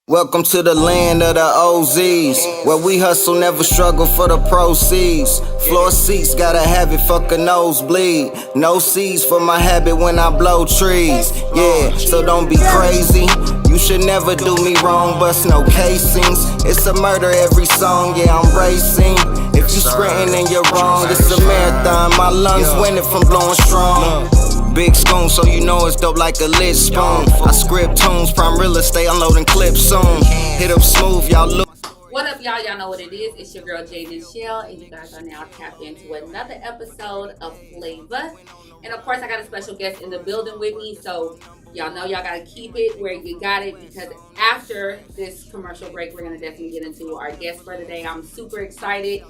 Welcome to the land of the OZs, where we hustle, never struggle for the proceeds. Floor seats, gotta have it, fuck a nosebleed. No seeds for my habit when I blow trees. Yeah, so don't be crazy. You should never do me wrong, bust no casings. It's a murder every song, yeah, I'm racing. If you sprinting and you're wrong, it's a marathon. My lungs winning from blowing strong. Big spoon, so you know it's dope like a lit spoon. I script tunes, prime real estate, unloading clips soon. Hit up smooth, y'all look. What up, y'all? Y'all know what it is. It's your girl, J.Nichelle, and you guys are now tapped into another episode of Flavor. And of course, I got a special guest in the building with me, so y'all know y'all gotta keep it where you got it, because after this commercial break, we're gonna definitely get into our guest for today. I'm super excited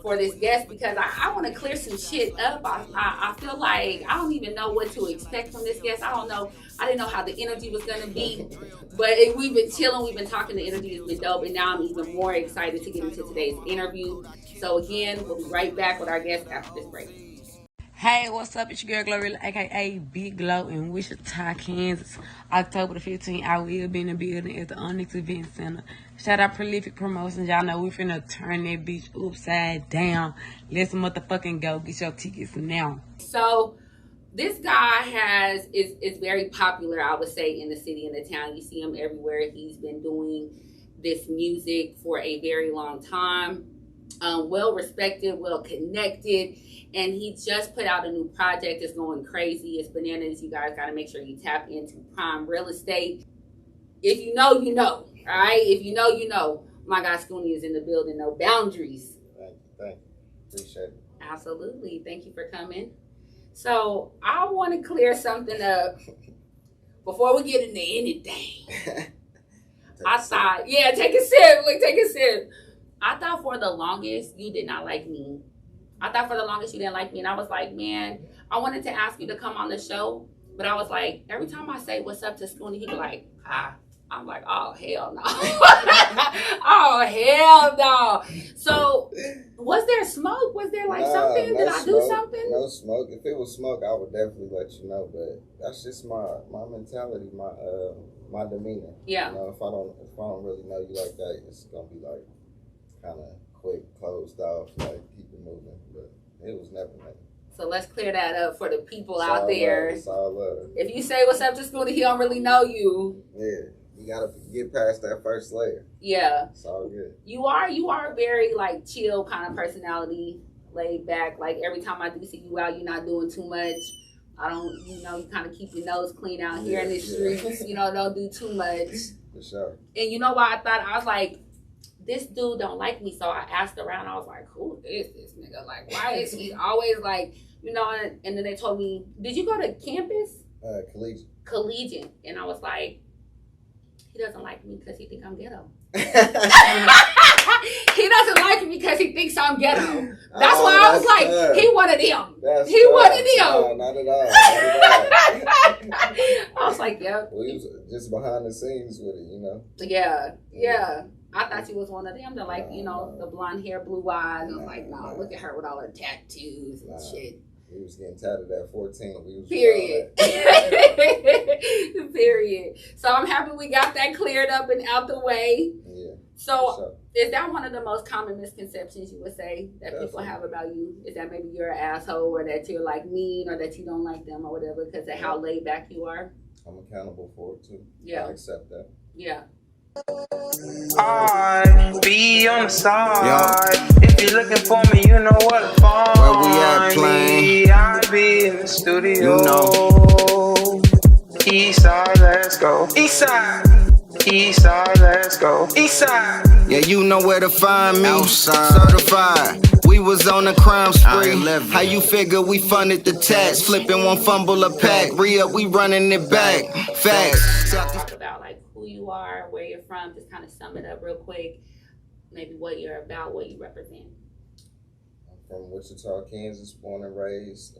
for this guest because I want to clear some shit up. I feel like I don't even know what to expect from this guest. I don't know. I didn't know how the energy was going to be, but we've been chilling. We've been talking. The interview has been dope, and now I'm even more excited to get into today's interview. So again, we'll be right back with our guest after this break. Hey, what's up? It's your girl Glorilla, aka Big Glow in Wichita, Kansas. October the 15th, I will be in the building at the Onyx Event Center. Shout out Prolific Promotions. Y'all know we finna turn that bitch upside down. Let's motherfucking go. Get your tickets now. So this guy is very popular, I would say, in the city and the town. You see him everywhere. He's been doing this music for a very long time. Well respected, well connected, and he just put out a new project. It's going crazy. It's bananas. You guys got to make sure you tap into prime real estate. If you know, you know. All right. If you know, you know. My guy Scooney is in the building. No boundaries. Thank you. Appreciate it. Absolutely. Thank you for coming. So I want to clear something up before we get into anything. I thought, take a sip. Like, take a sip. I thought for the longest you did not like me. I thought for the longest you didn't like me. And I was like, man, I wanted to ask you to come on the show. But I was like, every time I say what's up to Scooney, he'd be like, ah. I'm like, oh, hell no. Oh, hell no. So was there smoke? Was there like something? No Did I do something? No smoke. If it was smoke, I would definitely let you know. But that's just my mentality, my demeanor. Yeah. You know, if I don't really know you like that, it's gonna be like kind of quick, closed off, like keep it moving. But it was never like. So let's clear that up for the people out there. It's all love. If you say what's up to Scooney, he don't really know you. Yeah. You gotta get past that first layer. Yeah. It's all good. You are very like chill kind of personality, laid back. Like every time I do see you out, you're not doing too much. I don't, you kind of keep your nose clean out here in the streets. Don't do too much. For sure. And you know why I was like, this dude don't like me. So I asked around. I was like, who is this nigga? Like, why is he always like, and then they told me, did you go to campus? Collegiate. And I was like, he doesn't like me because he thinks I'm ghetto. He doesn't like me because he thinks I'm ghetto. That's why I was like, fair. He one of them. He one of them. No, not at all. I was like, yeah. We was just behind the scenes with it, Yeah. I thought you was one of them that like, the blonde hair, blue eyes. I was like, no, look at her with all her tattoos and shit. We was getting tatted at 14. Period. Period. So I'm happy we got that cleared up and out the way. Yeah. So is that one of the most common misconceptions you would say that people have about you? Is that maybe you're an asshole, or that you're like mean, or that you don't like them or whatever because of how laid back you are? I'm accountable for it too. Yeah. I accept that. Yeah. I be on the side. If you're looking for me, you know where to find Where we at, playing? I be in the studio. East side, let's go. East side. East side, let's go. East side. Yeah, you know where to find me. Outside. Certified. We was on a crime spree. How you figure we funded the tax? Flipping one fumble a pack. Re-up, we running it back. Facts. Talk about like who you are, where you're from. Just kind of sum it up real quick. Maybe what you're about, what you represent. I'm from Wichita, Kansas, born and raised.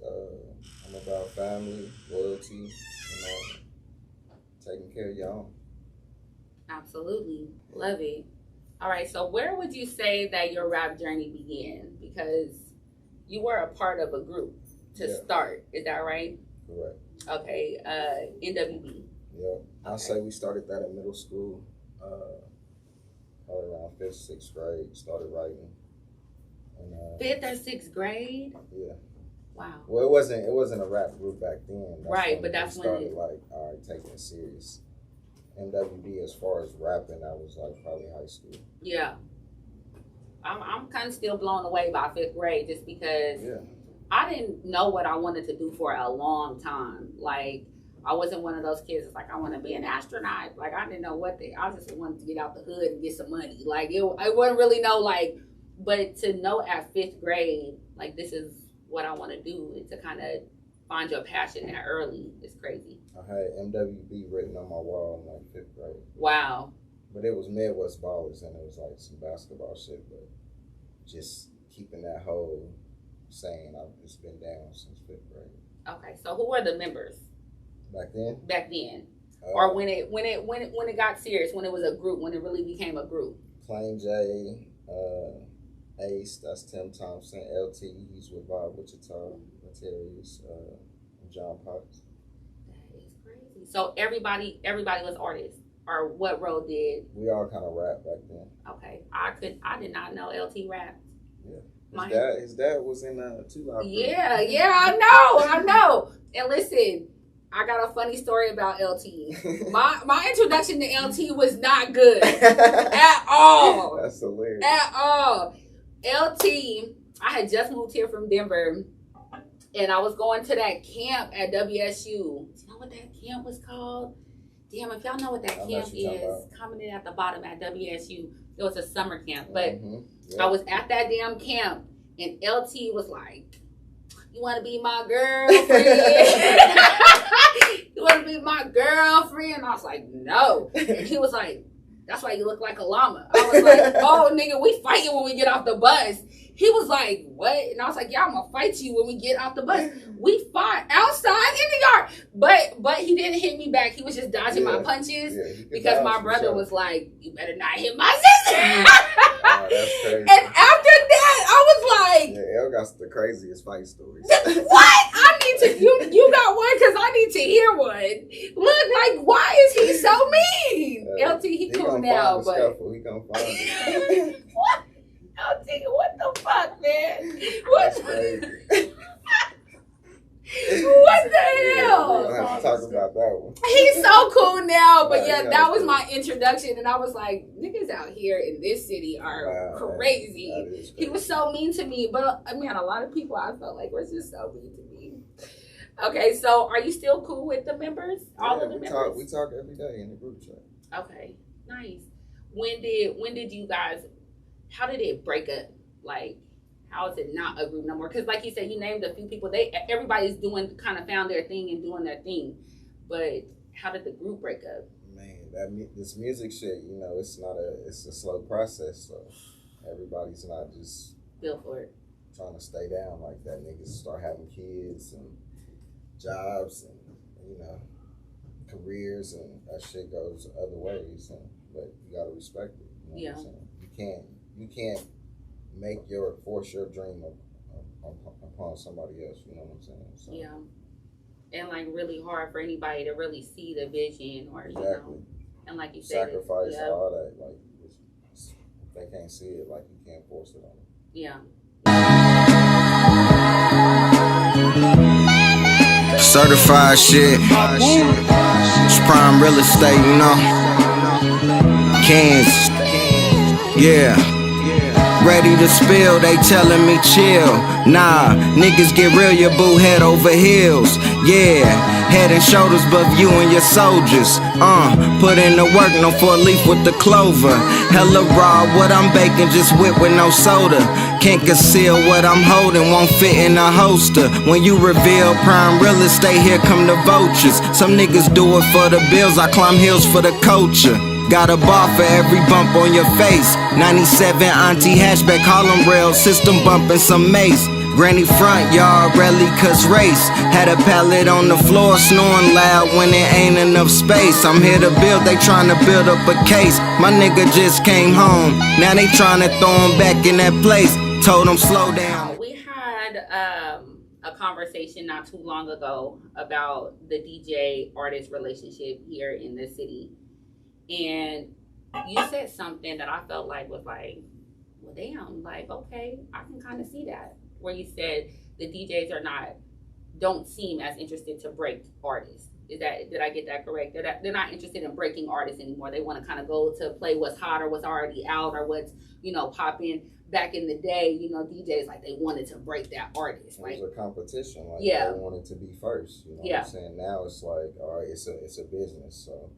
I'm about family, loyalty, taking care of y'all. Absolutely. Love it. All right, so where would you say that your rap journey began? Because you were a part of a group to start. Is that right? Correct. Okay. NWB. Yeah. I'll say we started that in middle school. Probably around 5th, 6th grade, started writing. And, 5th or 6th grade? Yeah. Wow. Well, it wasn't a rap group back then. Right, but that's when started like, all right, taking it serious. MWB, as far as rapping, I was like probably high school. Yeah. I'm kind of still blown away by 5th grade just because I didn't know what I wanted to do for a long time. Like, I wasn't one of those kids that's like, I want to be an astronaut. Like, I didn't know I just wanted to get out the hood and get some money. Like, I wouldn't really know, like, but to know at 5th grade, like, this is what I want to do, and to kind of find your passion that early is crazy. I had MWB written on my wall in like 5th grade. Wow. But it was Midwest Ballers, and it was like some basketball shit, but just keeping that whole saying, I've just been down since 5th grade. Okay, so who were the members? Back then? Back then. Or when it got serious, when it was a group, when it really became a group. Plain J, Ace, that's Tim Thompson, LT, he's with Bob Wichita, Materials, John Potts. That is crazy. So everybody was artists, or what role did? We all kind of rap back then. Okay, I did not know LT rapped. Yeah, his dad was in 2 Live. Yeah, I know. And listen, I got a funny story about LT. My introduction to LT was not good at all. That's hilarious. At all. LT, I had just moved here from Denver, and I was going to that camp at WSU. Do you know what that camp was called? Damn, if y'all know what that camp is, comment it at the bottom at WSU. It was a summer camp, but I was at that damn camp, and LT was like, "You want to be my girlfriend? You want to be my girlfriend?" And I was like, "No." And he was like, "That's why you look like a llama." I was like, "Oh, nigga, we fighting when we get off the bus." He was like, "What?" And I was like, "Yeah, I'm gonna fight you when we get off the bus." We fought outside in the yard, but he didn't hit me back. He was just dodging my punches because my brother was like, "You better not hit my sister." Oh, that's crazy. And after that, I was like, "Yeah, El got the craziest fight stories." What? I need to. You got one because I need to hear one. Look, like, why is he so mean? LT, he cool now, but he gonna find it. What? LT, what the fuck, man? What? Crazy. What the hell? We don't have to talk about that one. He's so cool now, but yeah, that was my introduction, and I was like, niggas out here in this city are crazy. That is crazy. He was so mean to me, but I mean, a lot of people I felt like were just so mean to me. Okay, so are you still cool with the members? All of the members? We talk every day in the group chat. Okay, nice. When did you guys? How did it break up? Like, how is it not a group no more? Because like you said, you named a few people. Everybody's found their thing and doing their thing. But how did the group break up? Man, this music shit, it's a slow process. So everybody's not just feel for it, trying to stay down like that. Niggas start having kids and jobs and careers, and that shit goes other ways. But you gotta respect it. You know what I'm saying? You can't force your dream upon somebody else. You know what I'm saying? So. Yeah, and like really hard for anybody to really see the vision, or and like you said, sacrifice all that. Like if they can't see it, like you can't force it on them. Yeah. Certified shit. It's prime real estate, Kansas. Yeah. Ready to spill, they telling me chill. Nah, niggas get real, your boo head over heels. Yeah, head and shoulders above you and your soldiers. Put in the work, no 4-leaf with the clover. Hella raw, what I'm baking, just whip with no soda. Can't conceal what I'm holding, won't fit in a holster. When you reveal prime real estate, here come the vultures. Some niggas do it for the bills, I climb hills for the culture. Got a bar for every bump on your face. 97 Auntie hatchback, Harlem rail, system bumping some mace. Granny front yard rally cause race. Had a pallet on the floor snoring loud when there ain't enough space. I'm here to build, they trying to build up a case. My nigga just came home, now they trying to throw him back in that place. Told him slow down. We had a conversation not too long ago about the DJ artist relationship here in the city. And you said something that I felt like was like, well, damn, like, okay, I can kind of see that. Where you said the DJs don't seem as interested to break artists. Did I get that correct? They're not interested in breaking artists anymore. They want to kind of go to play what's hot or what's already out or what's, popping. Back in the day, DJs, like, they wanted to break that artist. It was a competition. Like, yeah. They wanted to be first. You know what I'm saying? Now it's like, all right, it's a business. So,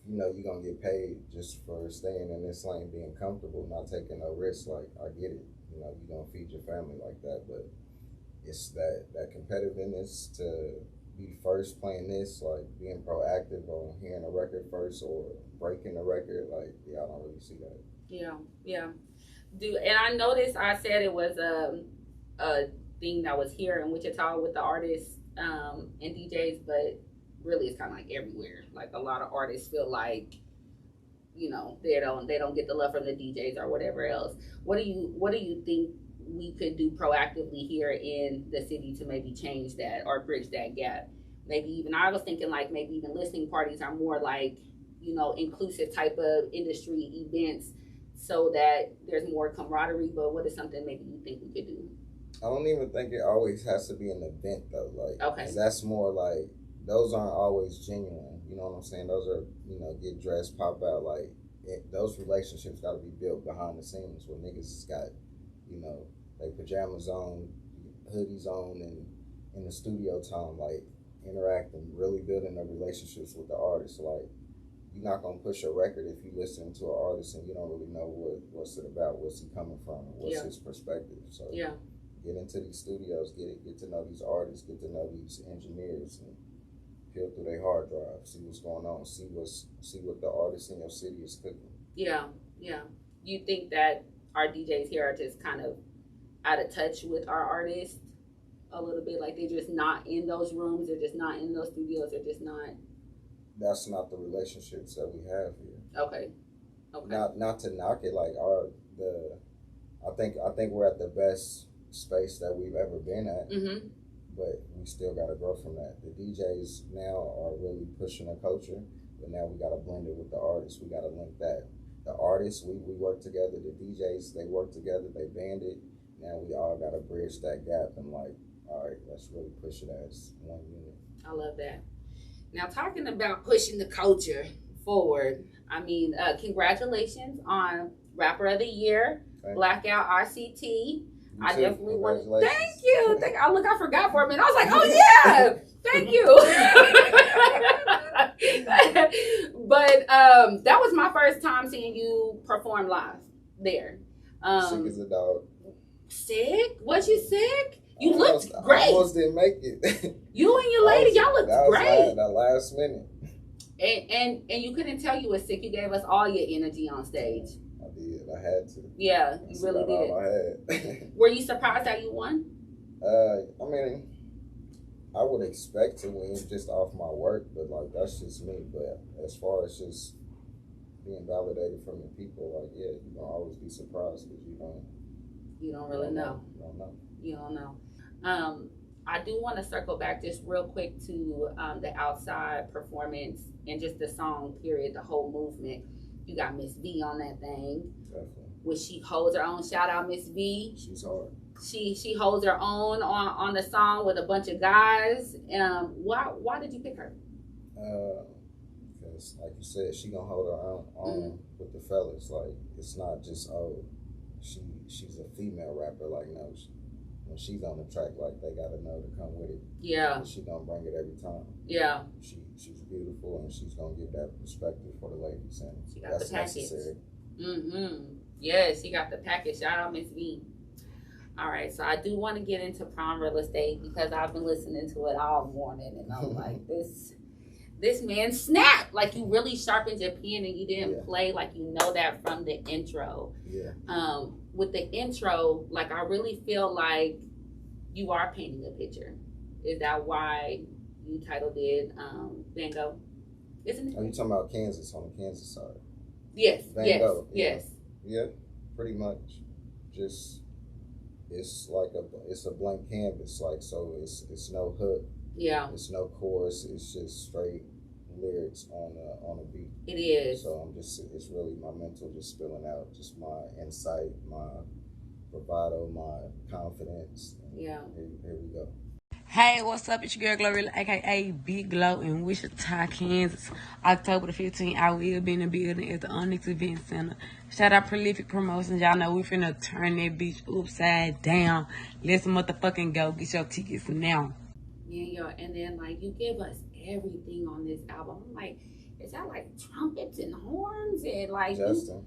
you're going to get paid just for staying in this lane, being comfortable, not taking no risks. Like, I get it. You're going to feed your family like that. But it's that competitiveness to be first playing this, like being proactive on hearing a record first or breaking a record. Like, I don't really see that. Yeah. And I noticed I said it was a thing that was here in Wichita with the artists and DJs, but really it's kind of like everywhere. Like, a lot of artists feel like, they don't get the love from the DJs or whatever else. What do you think we could do proactively here in the city to maybe change that or bridge that gap? Maybe even, I was thinking like maybe even listening parties are more like, inclusive type of industry events so that there's more camaraderie. But what is something maybe you think we could do? I don't even think it always has to be an event though. Like, okay, that's more like, those aren't always genuine. You know what I'm saying? Those are, get dressed, pop out. Like, those relationships got to be built behind the scenes where niggas got, they pajamas on, hoodies on, and in the studio time, like, interacting, really building the relationships with the artist. Like, you're not gonna push a record if you listen to an artist and you don't really know what's it about, what's he coming from, and what's his perspective. So get into these studios, get to know these artists, get to know these engineers, and peel through their hard drive, see what's going on, see what the artist in your city is cooking. Yeah. You think that our DJs here are just kind of out of touch with our artists a little bit? Like, they're just not in those rooms, they're just not in those studios, they're just not. That's not the relationships that we have here. Okay. Not to knock it, like I think we're at the best space that we've ever been at. Mm-hmm. But we still got to grow from that. The DJs now are really pushing a culture, but now we got to blend it with the artists. We got to link that. The artists, we work together. The DJs, they work together. They band it. Now we all got to bridge that gap and like, all right, let's really push it as one unit. I love that. Now, talking about pushing the culture forward, I mean, congratulations on Rapper of the Year, Blackout RCT. I definitely want to thank you. I forgot for a minute. I was like, oh yeah, thank you. But that was my first time seeing you perform live there. Sick as a dog. Sick? Was you sick? You looked great. I almost didn't make it. You and your lady, y'all looked great. That last minute. And you couldn't tell you were sick. You gave us all your energy on stage. I did. I had to. Yeah, you really did. All I had. Were you surprised that you won? I mean, I would expect to win just off my work, but like, that's just me. But as far as just being validated from the people, like, yeah, you're gonna always be surprised because you don't really know. You don't know. I do want to circle back just real quick to the outside performance and just the song, period, the whole movement. You got Miss V on that thing. Definitely. Which she holds her own. Shout out Miss V. She's hard. She holds her own on the song with a bunch of guys. Why did you pick her? Because like you said, she gonna hold her own with the fellas. Like, it's not just she's a female rapper. Like, no, when she's on the track, like, they gotta know to come with it. Yeah. And she gonna bring it every time. Yeah. She's beautiful, and she's gonna give that perspective for the ladies, and she got that's the package. Necessary. Yeah, she got the package. Shout out Miss V. All right, so I do want to get into Prime Real Estate because I've been listening to it all morning, and I'm like, this man snapped. Like, you really sharpened your pen, and you didn't play. Like, you know that from the intro. Yeah. With the intro, like, I really feel like you are painting a picture. Is that why you titled it Van Gogh? Isn't it? Are you talking about Kansas, on the Kansas side? Yes. Van Gogh. Yes. Yeah, pretty much. Just, it's like it's a blank canvas. Like, so it's no hook. Yeah. It's no chorus. It's just straight lyrics on a beat. It is. So it's really my mental just spilling out, just my insight, my bravado, my confidence. Yeah. Here we go. Hey, what's up? It's your girl Glorilla, aka Big Glow in Wichita, Kansas. October the 15th, I will be in the building at the Onyx Event Center. Shout out Prolific Promotions. Y'all know we finna turn that bitch upside down. Let's motherfucking go. Get your tickets now. Yeah, and then like you give us everything on this album. I'm like, is that like trumpets and horns and like Justin?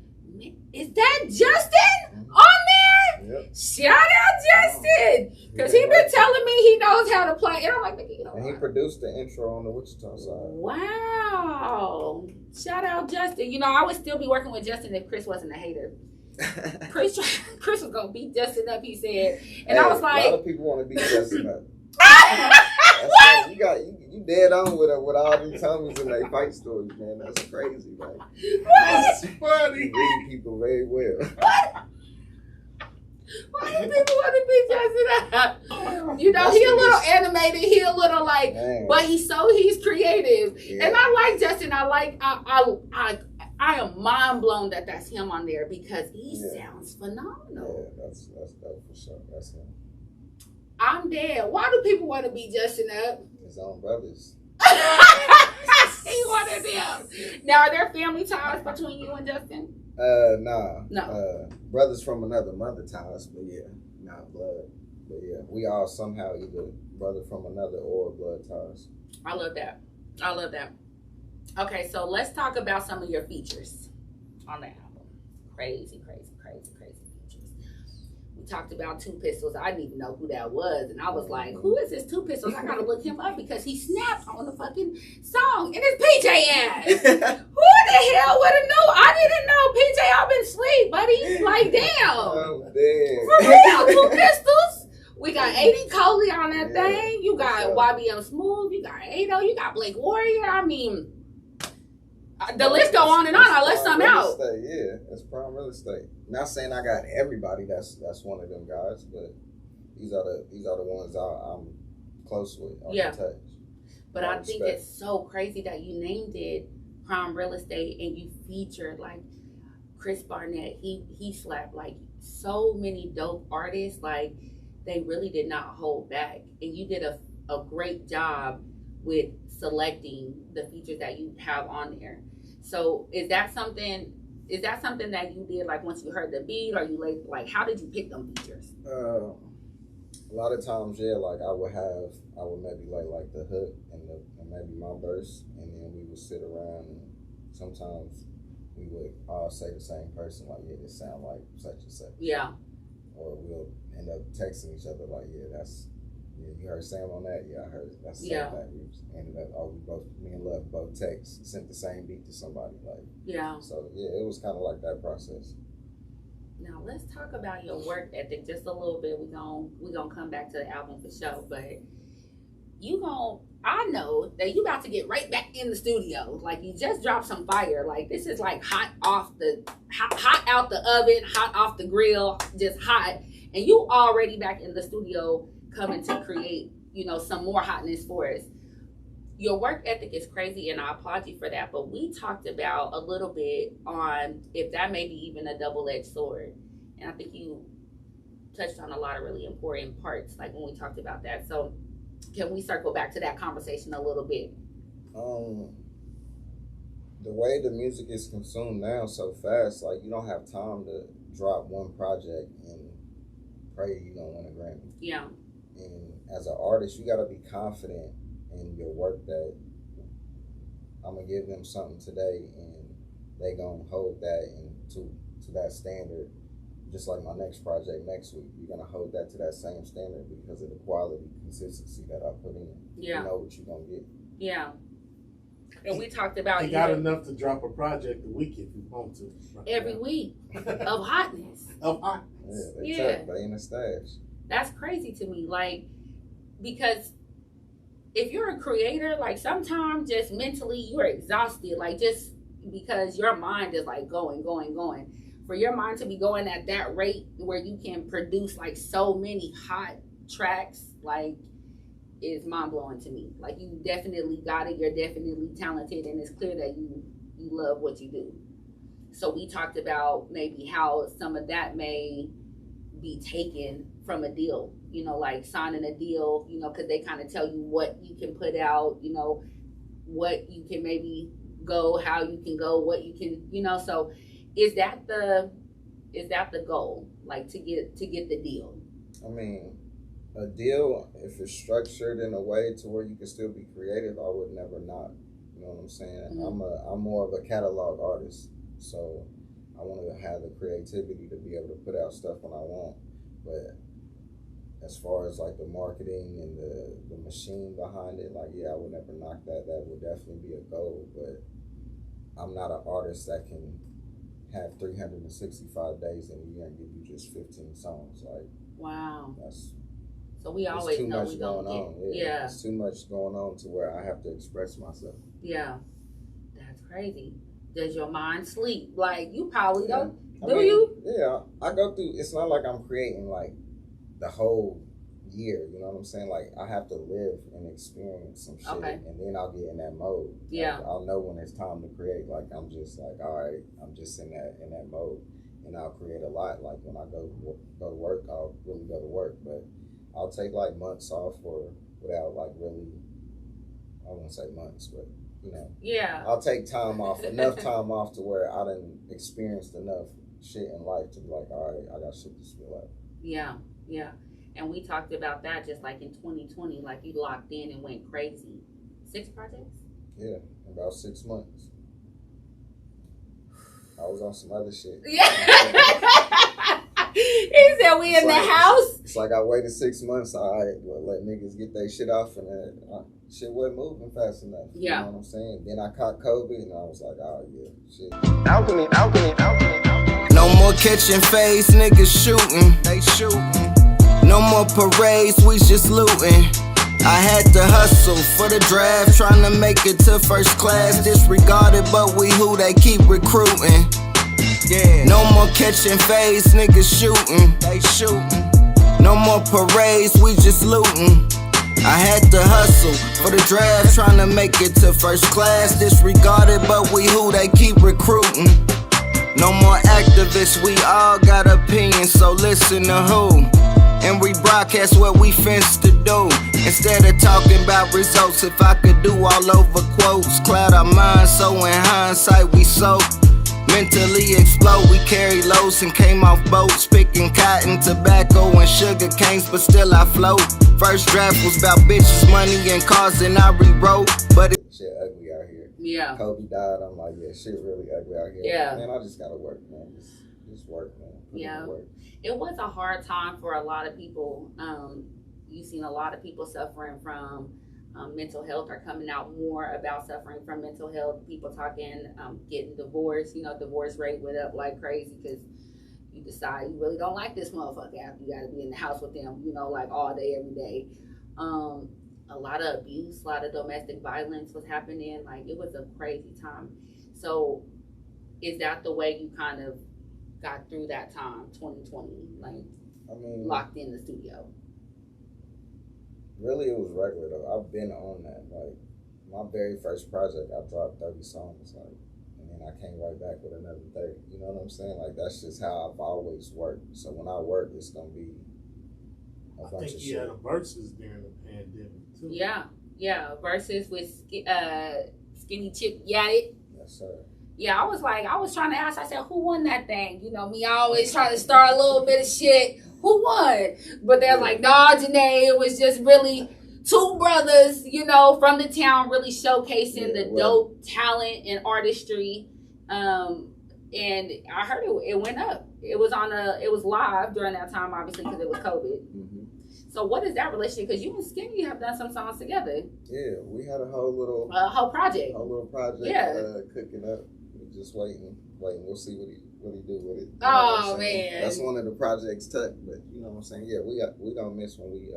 Is that Justin on there? Yep. Shout out Justin, because he been telling me he knows how to play, and I'm like, you know, and he produced the intro on the Wichita side. Wow! Shout out Justin. You know, I would still be working with Justin if Chris wasn't a hater. Chris was gonna beat Justin up, he said, and I was like, a lot of people want to beat Justin up. What? You dead on with all these tummies in their fight stories, man. That's crazy, man. That's funny. You read people very well. What? Why do people want to beat Justin up? You know, he a little animated, he a little like, man. But he's creative, yeah. And I like Justin. I am mind blown that that's him on there because he sounds phenomenal. Yeah, that's dope for sure. That's him. I'm dead. Why do people want to beat Justin up? His own brothers. He wanted them. Now, are there family ties between you and Justin? Nah. No. Brothers from another mother ties, but yeah, not blood. But yeah, we all somehow either brother from another or blood ties. I love that. Okay, so let's talk about some of your features on the album. Crazy features. We talked about Two Pistols. I didn't even know who that was. And I was like, who is this Two Pistols? I gotta look him up because he snapped on the fucking song. And it's PJ ass. Who the hell would have knew? I didn't know. PJ, I've been asleep, buddy. Like, damn. Oh, damn. For real, Two Pistols. We got 80 Coley on that thing. You got YBM Smooth. You got Ado. You got Blake Warrior. I mean, the list go on and on. I left some out. Yeah, that's prime real estate. Not saying I got everybody that's one of them guys, but these are the ones I'm close with. Touch. But I think it's so crazy that you named it prime real estate and you featured like Chris Barnett. He slapped like so many dope artists. Like they really did not hold back, and you did a great job with selecting the features that you have on there. So is that something that you did like once you heard the beat, or you like how did you pick them features? A lot of times, like I would maybe like the hook and maybe my verse, and then we would sit around and sometimes we would all say the same person, like, yeah, this sound like such and such. Yeah. Or we'll end up texting each other like, yeah, you heard Sam on that? Yeah, I heard it. That's Sam that. We ended up, me and Love both sent the same beat to somebody. Like, yeah. So, yeah, it was kind of like that process. Now, let's talk about your work ethic just a little bit. We're gonna come back to the album for sure, but I know that you about to get right back in the studio. Like, you just dropped some fire. Like, this is like hot out the oven, hot off the grill, just hot. And you already back in the studio coming to create, some more hotness for us. Your work ethic is crazy, and I applaud you for that. But we talked about a little bit on if that may be even a double-edged sword. And I think you touched on a lot of really important parts, like when we talked about that. So can we circle back to that conversation a little bit? The way the music is consumed now so fast, like you don't have time to drop one project and pray you're gonna win a Grammy. Yeah. And as an artist, you gotta be confident in your work that I'm gonna give them something today and they gonna hold that and to that standard. Just like my next project next week, you're gonna hold that to that same standard because of the quality, consistency that I put in. Yeah. You know what you're gonna get. Yeah. And we talked about you got enough to drop a project a week if you want to. Right every week of hotness. Of hotness. Yeah, they in the stash. That's crazy to me. Like, because if you're a creator, like sometimes just mentally you're exhausted, like just because your mind is like going. For your mind to be going at that rate where you can produce like so many hot tracks, like is mind blowing to me. Like, you definitely got it. You're definitely talented, and it's clear that you love what you do. So we talked about maybe how some of that may be taken from a deal, you know, like signing a deal, you know, because they kind of tell you what you can put out, you know, what you can maybe go, how you can go, what you can, you know. So is that the goal, like to get the deal? I mean, a deal, if it's structured in a way to where you can still be creative, I would never not. You know what I'm saying? Mm-hmm. I'm more of a catalog artist, so I want to have the creativity to be able to put out stuff when I want. But as far as like the marketing and the machine behind it, like, yeah, I would never knock that. That would definitely be a goal. But I'm not an artist that can have 365 days in a year and give you just 15 songs. Like, wow, so we there's always too know much going on. Yeah, there's too much going on to where I have to express myself. Yeah, that's crazy. Does your mind sleep? Like, you probably don't. I mean, you? Yeah, I go through. It's not like I'm creating like the whole year. You know what I'm saying? Like, I have to live and experience some shit, and then I'll get in that mode. Yeah, like, I'll know when it's time to create. Like, I'm just like, all right, I'm just in that mode, and I'll create a lot. Like, when I go to work, I'll really go to work, but I'll take like months off or without like really. I won't say months, but you know. Yeah. I'll take time off, enough time off to where I done experienced enough shit in life to be like, all right, I got shit to spill out. Yeah, yeah. And we talked about that just like in 2020, like you locked in and went crazy. 6 projects? Yeah, about 6 months. I was on some other shit. Yeah. He said we in the house. It's like I waited 6 months. All right, well, let niggas get their shit off, and shit wasn't moving fast enough. Yeah. You know what I'm saying? Then I caught COVID, and I was like, oh yeah, shit. Alchemy. No more catching phase, niggas shooting. They shooting. No more parades, we just looting. I had to hustle for the draft, trying to make it to first class. Disregarded, but we who they keep recruiting. Yeah. No more catching phase, niggas shooting. They shooting. No more parades, we just looting. I had to hustle for the draft, trying to make it to first class. Disregarded, but we who they keep recruiting. No more activists, we all got opinions, so listen to who. And we broadcast what we finna to do. Instead of talking about results, if I could do all over quotes, cloud our minds, so in hindsight we so mentally explode. We carry loads and came off boats, picking cotton, tobacco, and sugar canes, but still I float. First draft was about bitches, money, and cars, and I rewrote. But shit ugly out here. Yeah. Kobe died. I'm like, yeah, shit really ugly out here. Yeah. Man, I just gotta work, man. Just work, man. Yeah. It was a hard time for a lot of people. You've seen a lot of people suffering from mental health, or coming out more about suffering from mental health. People talking, getting divorced. You know, divorce rate went up like crazy because you decide you really don't like this motherfucker after you got to be in the house with them, you know, like all day, every day. A lot of abuse, a lot of domestic violence was happening. Like, it was a crazy time. So is that the way you kind of got through that time, 2020, like, I mean, locked in the studio? Really, it was regular though. I've been on that. Like, my very first project, I dropped 30 songs, like, and then I came right back with another 30. You know what I'm saying? Like, that's just how I've always worked. So when I work, it's gonna be a bunch of shit. I think he had a versus during the pandemic too. Yeah, versus with Skinny Chip Yaddy. Yes, sir. Yeah, I was trying to ask, I said, who won that thing? You know, me always trying to start a little bit of shit. Who won? But they're like, nah, Janae, it was just really 2 brothers, you know, from the town, really showcasing the dope talent and artistry. And I heard it went up. It was live during that time, obviously, because it was COVID. Mm-hmm. So what is that relationship? Because you and Skinny have done some songs together. Yeah, we had a whole project. Yeah. Cooking up. We're just waiting. We'll see what he do with it. Oh, man. That's one of the projects tucked, but you know what I'm saying? Yeah, we don't miss when we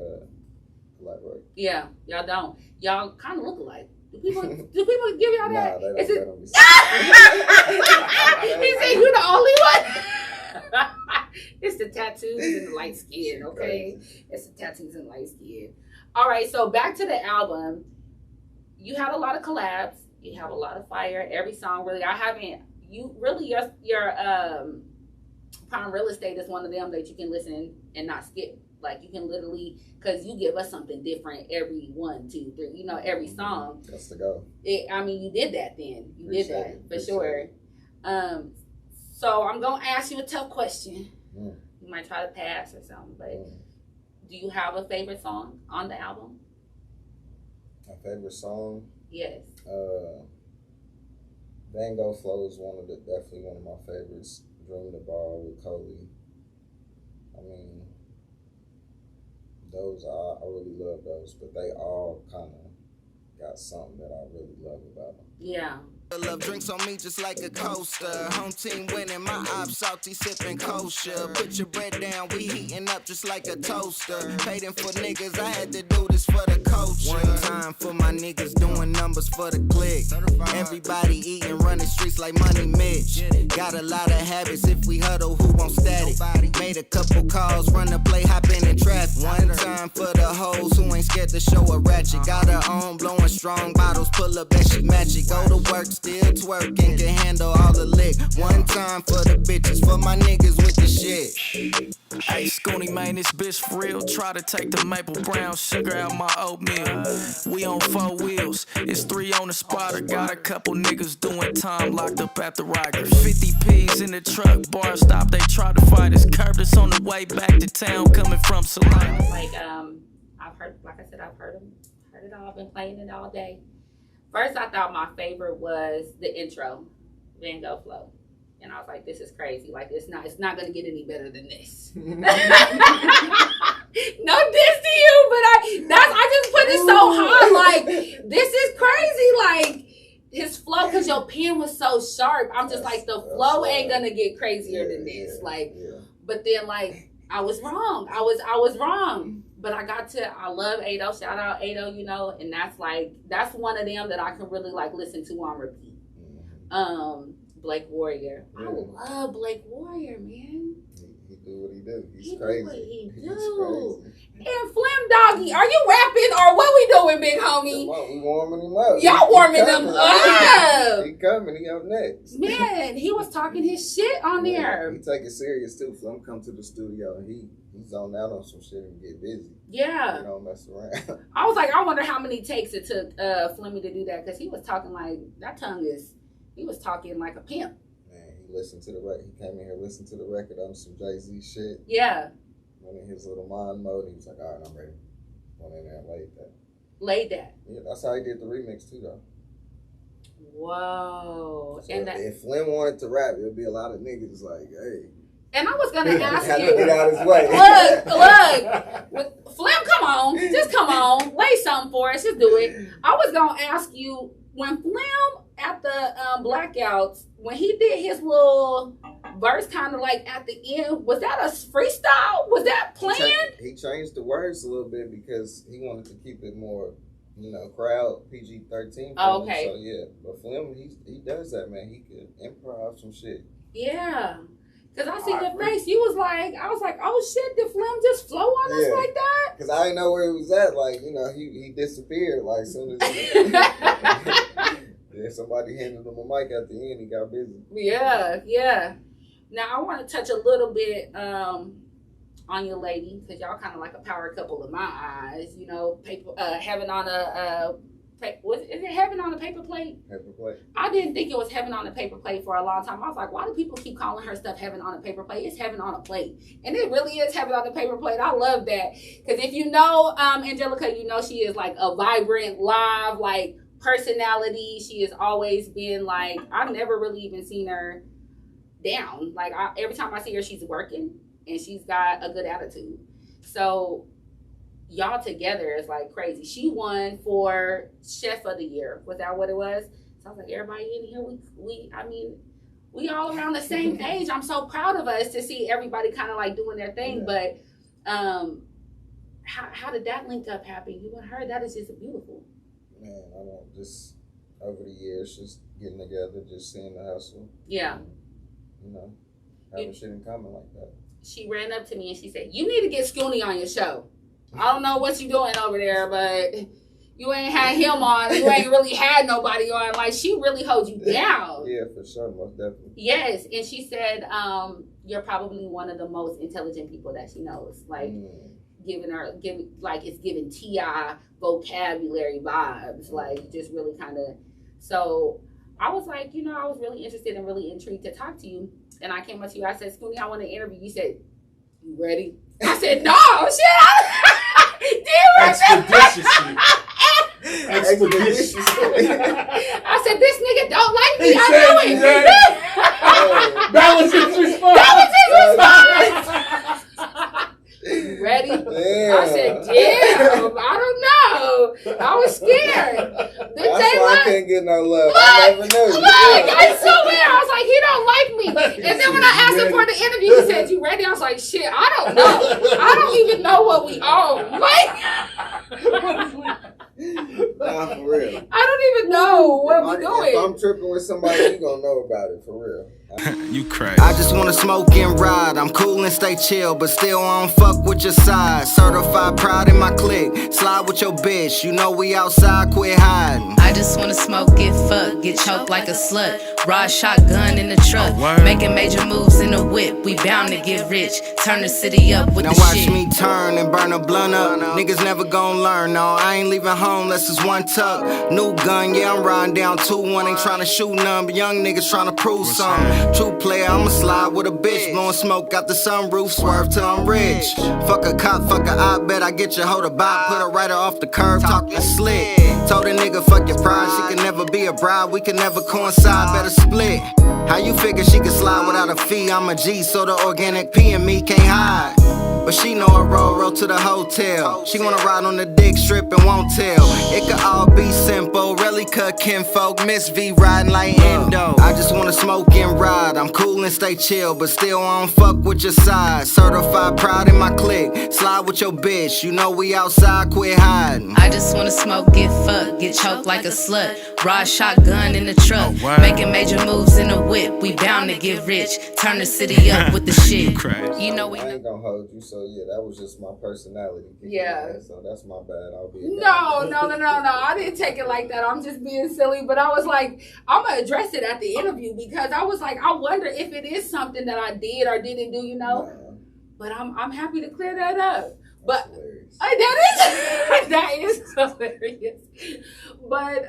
collaborate. Yeah, y'all don't. Y'all kind of look alike. Do people give y'all that? Nah, they don't be He said you the only one. It's the tattoos and the light skin, okay? It's the tattoos and light skin. All right, so back to the album. You had a lot of collabs. You have a lot of fire. Every song really. I haven't. You really your Prime Real Estate is one of them that you can listen and not skip. Like you can literally, because you give us something different every 1, 2, 3. You know, every song. That's the go. I mean, you did that then. You Appreciate did that it. for sure. So I'm gonna ask you a tough question. You might try to pass or something, but do you have a favorite song on the album? My favorite song? Yes. Van Gogh Flow is definitely one of my favorites. Dream the Ball with Coley. I mean, those I really love those, but they all kind of got something that I really love about them. Yeah. Love drinks on me just like a coaster. Home team winning, my ops salty sipping kosher. Put your bread down, we heating up just like a toaster. Paid for niggas, I had to do this for the culture. One time for my niggas doing numbers for the click. Everybody eating, running streets like Money Mitch. Got a lot of habits if we huddle, who won't static? Made a couple calls, run the play, hop in and traffic. One time for the hoes who ain't scared to show a ratchet. Got her own, blowing strong bottles, pull up, that shit magic. Go to work, still twerking, can handle all the lick. One time for the bitches, for my niggas with the shit. Hey, Scooney, man, this bitch for real. Try to take the maple brown sugar out my oatmeal. We on 4 wheels, it's 3 on the spotter. Got a couple niggas doing time locked up at the Rikers. 50 P's in the truck, bar stop, they try to fight us. Curved us on the way back to town, coming from Salina. Like, I've heard, like I said, I've heard it all, I've been playing it all day. First, I thought my favorite was the intro, Van Gogh Flow. And I was like, this is crazy. Like, it's not going to get any better than this. No diss to you, but I just put it so hard. Like, this is crazy. Like, his flow, because your pen was so sharp. I'm just like, the flow ain't going to get crazier than this. Like, but then, like, I was wrong. I was wrong. But I love Ado. Shout out Ado, you know, and that's one of them that I can really like listen to on repeat. Blake Warrior. I love Blake Warrior, man. He do what he do. He's Do crazy. what he He's do. crazy. And Flim Doggy, are you rapping or what we doing, big homie? Come on, we warming him up. Y'all warming them up. He coming. He up next. Man, he was talking his shit on there. He take it serious too. Flim come to the studio and he zone out on some shit and get busy. Yeah. He don't mess around. I was like, I wonder how many takes it took Flimmy to do that, because he was talking like, he was talking like a pimp. Man, he listened to the record. He came in here, listened to the record on some Jay-Z shit. Yeah. Went in his little mind mode. He was like, all right, I'm ready. Went in there and Laid that. Yeah, that's how he did the remix too, though. Whoa. So if Flim wanted to rap, there'd be a lot of niggas like, hey. And I was gonna ask had you. to get out his way. Look. Flim, come on. Just come on. Lay something for us. Just do it. I was gonna ask you, when Flim at the Blackouts, when he did his little verse kind of like at the end, was that a freestyle? Was that planned? He changed the words a little bit because he wanted to keep it more, crowd PG-13. Oh, okay. So yeah, but Flim, he does that, man. He could improv some shit. Yeah. Because I see your face. I was like, oh shit, did Flim just flow on us like that? Because I didn't know where he was at. Like, he disappeared. Like, as soon as then somebody handed him a mic at the end, he got busy. Yeah. Now, I want to touch a little bit on your lady, because y'all kind of like a power couple in my eyes. Heaven on a... is it Heaven on a Paper Plate? Paper Plate. I didn't think it was Heaven on a Paper Plate for a long time. I was like, why do people keep calling her stuff Heaven on a Paper Plate? It's Heaven on a Plate. And it really is Heaven on a Paper Plate. I love that. Because if you know Angelica, she is like a vibrant, live, like, personality. She has always been like, I've never really even seen her down. Like, every time I see her, she's working and she's got a good attitude. So y'all together is like crazy. She won for Chef of the Year. Was that what it was? So I was like, everybody in here, we all around the same age. I'm so proud of us to see everybody kind of like doing their thing. Yeah. But how did that link up happen? You and her, that is just beautiful. Man, I don't just over the years, just getting together, just seeing the hustle. Yeah. Having shit in common like that. She ran up to me and she said, "You need to get Scooney on your show." I don't know what you doing over there, but you ain't had him on. You ain't really had nobody on. Like, she really holds you down. Yeah, for sure, most definitely. Yes, and she said you're probably one of the most intelligent people that she knows. Like, it's giving T.I. vocabulary vibes. Like, just really kind of. So I was like, I was really interested and really intrigued to talk to you. And I came up to you. I said, Scooney, I want to interview you. You said, you ready? I said, no, shit. Expeditiously. I said, this nigga don't like me. I knew it. That was his response. You ready? Damn. I said, damn, I don't know. I was scared. That's why I can't get no love. I never knew. Look, I swear. I was like, he don't like me. And then when I asked him for the interview, he said, you ready? I was like, shit, I don't know. I don't even know what we own. Like, Nah, for real. I don't even know what we're doing. If I'm tripping with somebody, you gonna know about it, for real. You crazy. I just wanna smoke and ride. I'm cool and stay chill, but still I don't fuck with your side. Certified proud in my clique. Slide with your bitch. You know we outside, quit hiding. I just wanna smoke, get fucked, get choked like a slut. Ride shotgun in the truck, making major moves in the whip. We bound to get rich, turn the city up with Now the watch shit. me turn and burn a blunt up. Niggas never gon' learn, no. I ain't leaving home unless it's one tuck. New gun, yeah, I'm riding down 2-1. Ain't tryna shoot none, but young niggas tryna prove something. True player, I'ma slide with a bitch. Blowing smoke out the sunroof, swerve till I'm rich. Fuck a cop, fuck a I bet I get your hoe to buy. Put her right off the curb, talking slick. Told a nigga, fuck your pride. She can never be a bride, we can never coincide, better split. How you figure she can slide without a fee? I'm a G, so the organic P and me can't hide. But she know I roll to the hotel. She wanna ride on the dick strip and won't tell. It could all be simple, really cut kinfolk. Miss V riding like Endo. I just wanna smoke and ride. I'm cool and stay chill, but still I don't fuck with your side. Certified proud in my clique. Slide with your bitch, you know we outside, quit hiding. I just wanna smoke, get fucked, get choked like a slut. Ride shotgun in the truck, making major moves in the whip. We bound to get rich, turn the city up with the shit. You know we. I ain't gonna hold you, so yeah, that was just my personality. Yeah. So that's my bad. I'll be. No. I didn't take it like that. I'm just being silly. But I was like, I'm going to address it at the interview because I was like, I wonder if it is something that I did or didn't do, Nah. But I'm happy to clear that up. But Hilarious. that is hilarious. But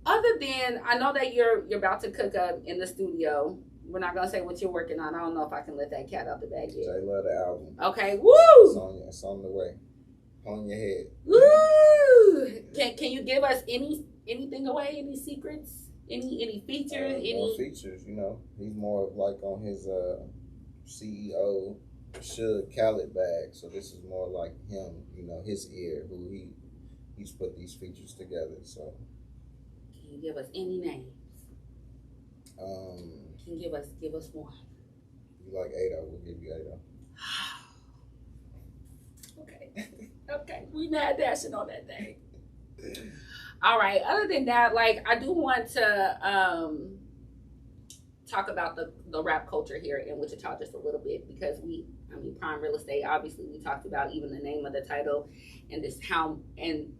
other than, I know that you're about to cook up in the studio. We're not gonna say what you're working on. I don't know if I can let that cat out the bag yet. J love the album. Okay, woo! It's on the way. On your head. Woo! Can you give us anything away? Any secrets? Any features? More features, He's more of like on his CEO Suge Khaled bag. So this is more like him, his ear, who he's put these features together. So can you give us any names? Can you give us one? You like Ado? We'll give you Ado. Okay. We mad dashing on that thing. All right. Other than that, like I do want to talk about the rap culture here in Wichita just a little bit because Prime Real Estate, obviously we talked about even the name of the title and and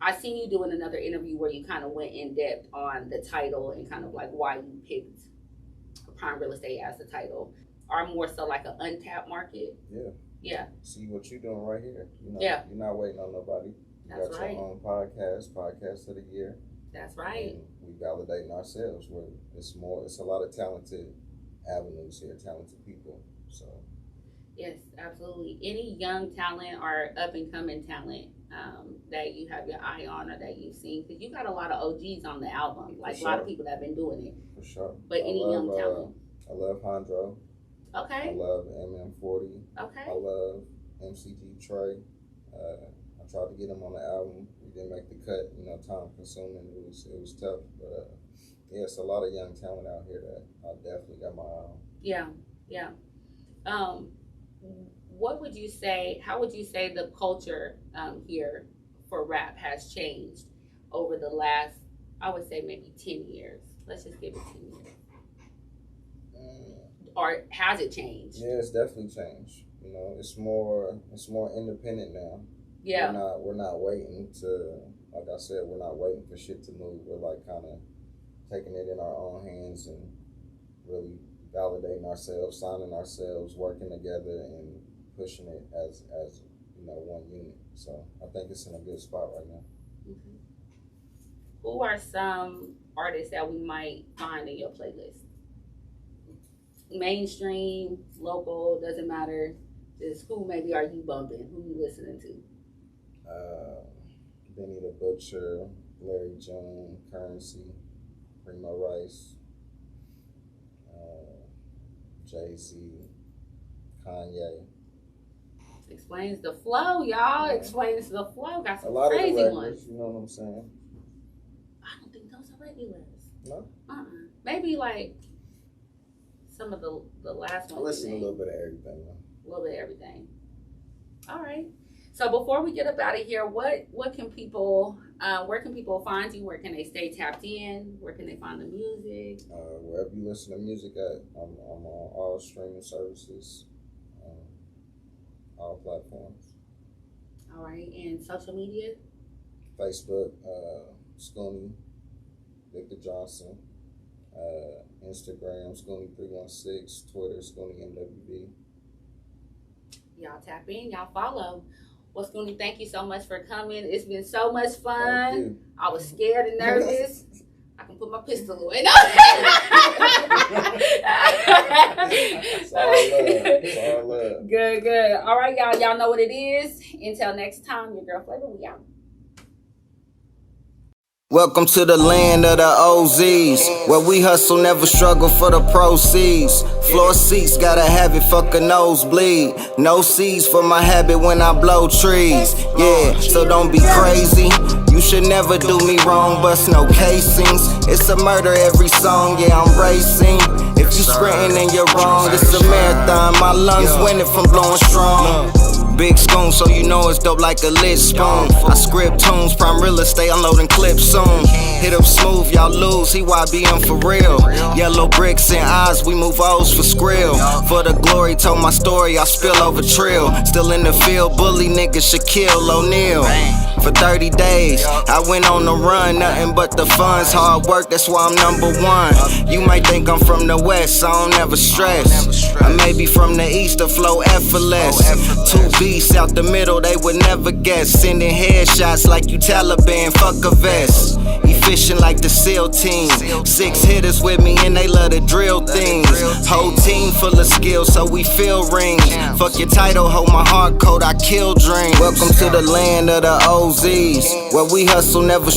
I seen you doing another interview where you kind of went in depth on the title and kind of like why you picked Prime Real Estate as the title. Or more so like an untapped market. Yeah. See what you're doing right here. You're not waiting on nobody. You got your own podcast of the year. That's right. And we validating ourselves where it's a lot of talented avenues here, talented people. So yes, absolutely. Any young talent or up and coming talent that you have your eye on or that you've seen, because you got a lot of OGs on the album, like a lot of people that have been doing it. For sure. But any young talent. I love Hondro. Okay. I love MM40. Okay. I love MCG Trey. I tried to get him on the album. We didn't make the cut. Time consuming. It was tough. But it's a lot of young talent out here that I definitely got my eye on. Yeah. What would you say? How would you say the culture here for rap has changed over the last? I would say maybe 10 years. Let's just give it 10 years. Or has it changed? Yeah, it's definitely changed. You know, it's more independent now. Yeah. We're not waiting to, like I said, we're not waiting for shit to move. We're like kind of taking it in our own hands and really validating ourselves, signing ourselves, working together, and pushing it as you know, one unit. So I think it's in a good spot right now. Mm-hmm. Who are some artists that we might find in your playlist? Mainstream, local, doesn't matter. Just who maybe are you bumping? Who you listening to? Benny the Butcher, Larry June, Currency, Primo Rice, Jay-Z, Kanye. Explains the flow, y'all. Explains the flow. Got some a lot crazy of the ones. You know what I'm saying? I don't think those are regulars. No? Maybe like some of the last ones. I listen to a little bit of everything, though. A little bit of everything. All right. So before we get up out of here, what can people, where can people find you? Where can they stay tapped in? Where can they find the music? Wherever you listen to music at, I'm on all streaming services, all platforms. All right, and social media? Facebook, Scooney, Victor Johnson, Instagram, Scooney316, Twitter, ScooneyMWB. Y'all tap in, y'all follow. Well, Scooney, thank you so much for coming. It's been so much fun. I was scared and nervous. I can put my pistol away. No. It's all love. It's all love. Good. All right, y'all. Y'all know what it is. Until next time, your girl Flavor, we out. Welcome to the land of the OZs, where we hustle, never struggle for the proceeds. Floor seats, gotta have it, fuck a nosebleed. No seeds for my habit when I blow trees. Yeah, so don't be crazy. You should never do me wrong, bust no casings. It's a murder every song, yeah, I'm racing. If you sprinting and you're wrong, it's a marathon. My lungs winning from blowing strong. Big spoon, so you know it's dope like a lit spoon. I script tunes, prime real estate, unloading clips soon. Hit up smooth, y'all lose, he YBM for real. Yellow bricks and eyes, we move O's for skrill. For the glory, told my story, I spill over trill. Still in the field, bully nigga Shaquille O'Neal. For 30 days, I went on the run, nothing but the funds. Hard work, that's why I'm #1. You might think I'm from the west, I don't ever stress. I may be from the east, the flow effortless. Two beasts out the middle, they would never guess. Sending headshots like you Taliban, fuck a vest. Efficient like the SEAL team. 6 hitters with me and they love to drill things. Whole team full of skill, so we feel rings. Fuck your title, hold my heart cold, I kill dreams. Welcome to the land of the OZs, where we hustle, never